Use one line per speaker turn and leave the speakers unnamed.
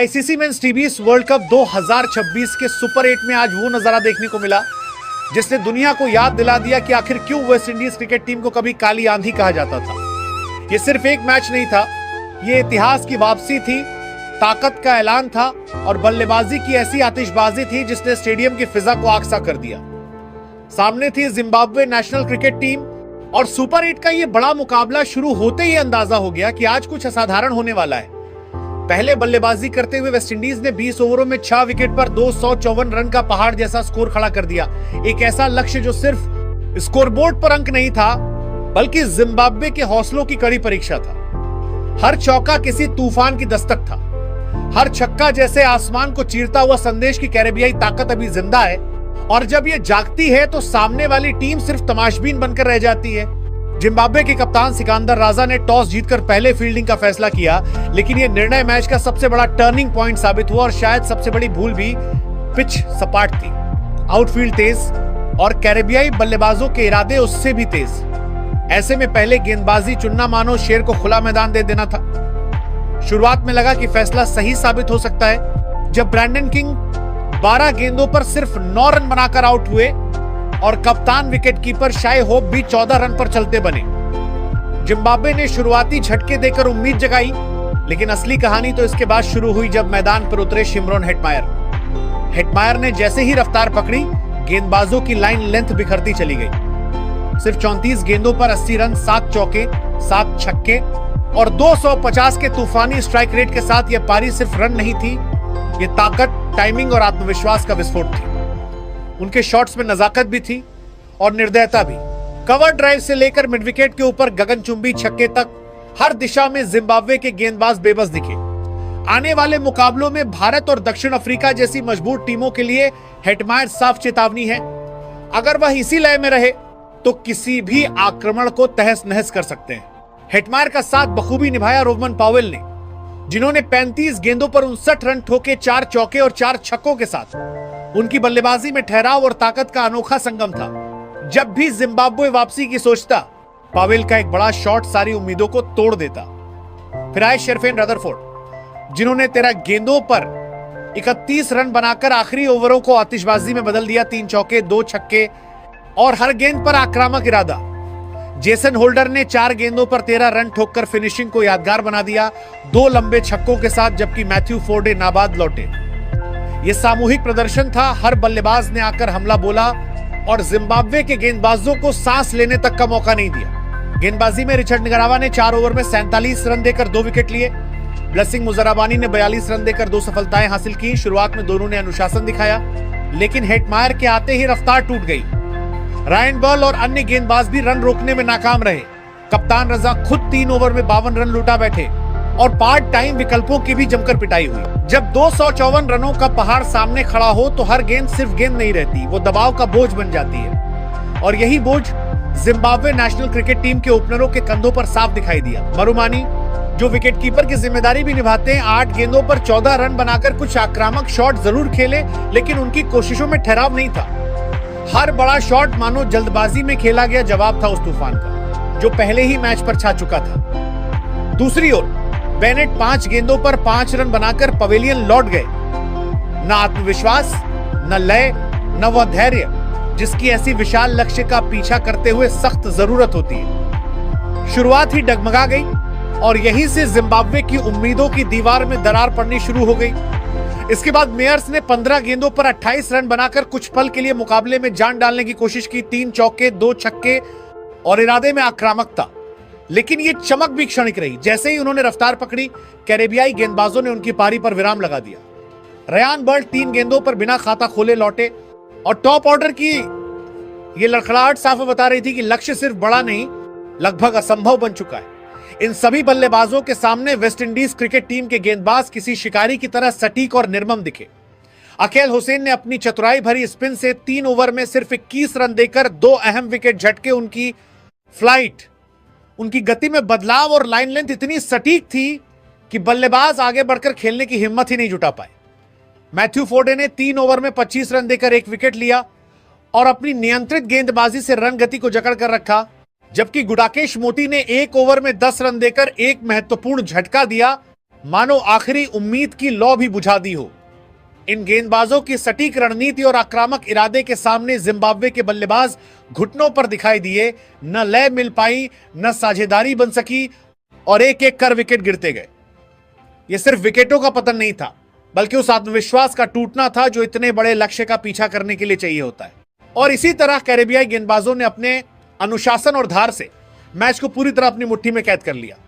ICC men's टी20 world cup 2026 के super 8 में आज वो नजारा देखने को मिला जिसने दुनिया को याद दिला दिया कि आखिर क्यों वेस्ट इंडीज क्रिकेट टीम को कभी काली आंधी कहा जाता था। ये सिर्फ एक मैच नहीं था, ये इतिहास की वापसी थी, ताकत का ऐलान था और बल्लेबाजी की ऐसी आतिशबाजी थी जिसने स्टेडियम की फिजा को आग सा कर दिया। सामने थी जिम्बाब्वे नेशनल क्रिकेट टीम और सुपर 8 का ये बड़ा मुकाबला शुरू होते ही अंदाजा हो गया कि आज कुछ असाधारण होने वाला है। पहले बल्लेबाजी करते हुए वेस्टइंडीज ने 20 ओवरों में 6 विकेट पर 254 रन का पहाड़ जैसा स्कोर खड़ा कर दिया। एक ऐसा लक्ष्य जो सिर्फ स्कोरबोर्ड पर अंक नहीं था बल्कि जिम्बाब्वे के हौसलों की कड़ी परीक्षा था। हर चौका किसी तूफान की दस्तक था, हर छक्का जैसे आसमान को चीरता हुआ संदेश की कैरेबियाई ताकत अभी जिंदा है और जब ये जागती है तो सामने वाली टीम सिर्फ तमाशबीन बनकर रह जाती है। जिम्बाब्वे के कप्तान सिकंदर राजा ने टॉस जीतकर पहले फील्डिंग का फैसला किया, लेकिन यह निर्णय मैच का सबसे बड़ा टर्निंग पॉइंट साबित हुआ और शायद सबसे बड़ी भूल भी। पिच सपाट थी, आउटफील्ड तेज और कैरेबियाई बल्लेबाजों के इरादे उससे भी तेज। ऐसे में पहले गेंदबाजी चुनना मानो शेर को खुला मैदान दे देना था। शुरुआत में लगा कि फैसला सही साबित हो सकता है जब ब्रैंडन किंग 12 गेंदों पर सिर्फ 9 रन बनाकर आउट हुए और कप्तान विकेटकीपर शाय होप भी 14 रन पर चलते बने। जिम्बाब्वे ने शुरुआती झटके देकर उम्मीद जगाई, लेकिन असली कहानी तो इसके बाद शुरू हुई जब मैदान पर उतरे शिमरॉन हेटमायर। हेटमायर ने जैसे ही रफ्तार पकड़ी, गेंदबाजों की लाइन लेंथ बिखरती चली गई। सिर्फ 34 गेंदों पर 80 रन, 7 चौके, 7 छक्के और 250 के तूफानी स्ट्राइक रेट के साथ यह पारी सिर्फ रन नहीं थी, यह ताकत, टाइमिंग और आत्मविश्वास का विस्फोट थी। उनके शॉट्स में नजाकत भी थी और निर्दयता भी। कवर ड्राइव से लेकर मिड विकेट के ऊपर गगनचुंबी छक्के तक हर दिशा में जिम्बाब्वे के गेंदबाज बेबस दिखे। आने वाले मुकाबलों में भारत और दक्षिण अफ्रीका जैसी मजबूत टीमों के लिए हेटमायर साफ चेतावनी है। अगर वह इसी लय में रहे तो किसी भी आक्रमण को तहस नहस कर सकते हैं। हेटमायर का साथ बखूबी निभाया रोवमन पावेल ने, जिन्होंने 35 गेंदों पर 59 रन ठोके, 4 चौके और 4 छक्कों के साथ। उनकी बल्लेबाजी में ठहराव और ताकत का अनोखा संगम था। जब भी जिम्बाब्वे वापसी की सोचता, पावेल का एक बड़ा शॉट सारी उम्मीदों को तोड़ देता। फिर आए शेरफेन रदरफोर्ड, जिन्होंने 13 गेंदों पर 31 रन बनाकर आखिरी ओवरों को आतिशबाजी में बदल दिया। 3 चौके, 2 छक्के और हर गेंद पर आक्रामक इरादा। जेसन होल्डर ने 4 गेंदों पर 13 रन ठोककर फिनिशिंग को यादगार बना दिया, 2 लंबे छक्कों के साथ, जबकि मैथ्यू फोर्डे नाबाद लौटे। यह सामूहिक प्रदर्शन था, हर बल्लेबाज ने आकर हमला बोला और जिम्बाब्वे के गेंदबाजों को सांस लेने तक का मौका नहीं दिया। गेंदबाजी में रिचर्ड निगरावा ने 4 ओवर में 47 रन देकर 2 विकेट लिए। ब्लेसिंग मुजराबानी ने 42 रन देकर 2 सफलताएं हासिल की। शुरुआत में दोनों ने अनुशासन दिखाया, लेकिन हेटमायर के आते ही रफ्तार टूट गई। रायन बॉल और अन्य गेंदबाज भी रन रोकने में नाकाम रहे। कप्तान रजा खुद 3 ओवर में 52 रन लुटा बैठे और पार्ट टाइम विकल्पों की भी जमकर पिटाई हुई। जब 254 रनों का पहाड़ सामने खड़ा हो तो हर गेंद सिर्फ गेंद नहीं रहती, वो दबाव का बोझ बन जाती है। और यही बोझ जिम्बाब्वे नेशनल क्रिकेट टीम के ओपनरों के कंधों पर साफ दिखाई दिया। मरुमानी, जो विकेटकीपर की जिम्मेदारी भी निभाते हैं, 8 गेंदों पर 14 रन बनाकर कुछ आक्रामक शॉट जरूर खेले, लेकिन उनकी कोशिशों में ठहराव नहीं था। हर बड़ा शॉट मानो जल्दबाजी में खेला गया जवाब था उस तूफान का, जो पहले ही मैच पर छा चुका था। दूसरी ओर बेनेट 5 गेंदों पर 5 रन बनाकर पवेलियन लौट गए। न आत्मविश्वास, न लय, न वह धैर्य जिसकी ऐसी विशाल लक्ष्य का पीछा करते हुए सख्त जरूरत होती है। शुरुआत ही डगमगा गई और यहीं से जिम्बाब्वे की उम्मीदों की दीवार में दरार पड़नी शुरू हो गई। इसके बाद मेयर्स ने 15 गेंदों पर 28 रन बनाकर कुछ पल के लिए मुकाबले में जान डालने की कोशिश की। 3 चौके, 2 छक्के और इरादे में आक्रामकता, लेकिन ये चमक भी क्षणिक रही। जैसे ही उन्होंने रफ्तार पकड़ी, कैरेबियाई गेंदबाजों ने उनकी पारी पर विराम लगा दिया। रयान बर्ट 3 गेंदों पर बिना खाता खोले लौटे और टॉप ऑर्डर की ये लड़खड़ाहट साफ बता रही थी कि लक्ष्य सिर्फ बड़ा नहीं, लगभग असंभव बन चुका है। इन सभी बल्लेबाजों के सामने वेस्टइंडीज क्रिकेट टीम के गेंदबाज किसी शिकारी की तरह सटीक और निर्मम दिखे। अकेल हुसैन ने अपनी चतुराई भरी स्पिन से 3 ओवर में सिर्फ 21 रन देकर 2 अहम विकेट झटके। उनकी फ्लाइट, उनकी गति में बदलाव और लाइन लेंथ इतनी सटीक थी कि बल्लेबाज आगे बढ़कर खेलने की हिम्मत ही नहीं जुटा पाए। मैथ्यू फोर्डे ने 3 ओवर में 25 रन देकर 1 विकेट लिया और अपनी नियंत्रित गेंदबाजी से रन गति को जकड़ कर रखा, जबकि गुडाकेश मोती ने 1 ओवर में 10 रन देकर एक महत्वपूर्ण झटका दिया मानो आखिरी उम्मीद की लौ भी बुझा दी हो। इन गेंदबाजों की सटीक रणनीति और आक्रामक इरादे के सामने जिम्बाब्वे के बल्लेबाज घुटनों पर दिखाई दिए। न लय मिल पाई, न साझेदारी बन सकी और एक एक कर विकेट गिरते गए। यह सिर्फ विकेटों का पतन नहीं था, बल्कि उस आत्मविश्वास का टूटना था जो इतने बड़े लक्ष्य का पीछा करने के लिए चाहिए होता है। और इसी तरह कैरेबियाई गेंदबाजों ने अपने अनुशासन और धार से मैच को पूरी तरह अपनी मुट्ठी में कैद कर लिया।